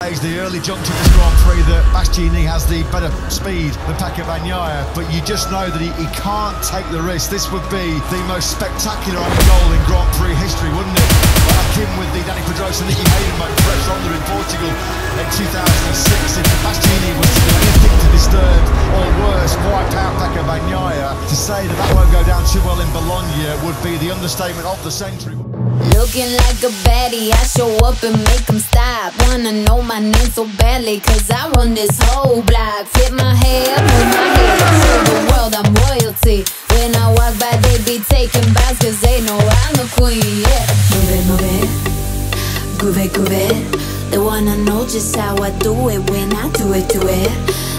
The early jump to this Grand Prix that Bastianini has the better speed than Bagnaia, but you just know that he can't take the risk. This would be the most spectacular goal in Grand Prix history, wouldn't it? Like him with the Dani Pedrosa and Nicky Hayden fresh under in Portugal in 2006. If Bastianini was to do anything to disturb or worse, wipe out Bagnaia, to say that won't go down too well in Bologna would be the understatement of the century. Looking like a baddie, I show up and make them stop. Wanna know my name so badly, cause I run this whole block. Flip my hair, move my head, show the world I'm royalty. When I walk by, they be taking bows, cause they know I'm the queen, yeah. Move it, groove it. They wanna know just how I do it when I do it.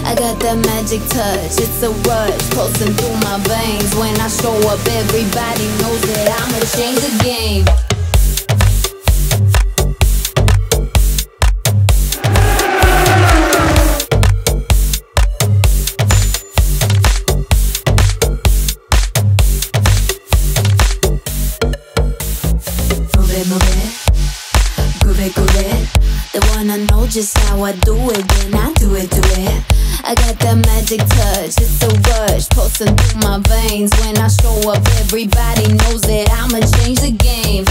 I got that magic touch, it's a rush, pulsing through my veins. When I show up, everybody knows that I'ma change the game. Groove it. They wanna know just how I do it when I do it. I got that magic touch, it's a rush, pulsing through my veins. When I show up, everybody knows that I'ma change the game.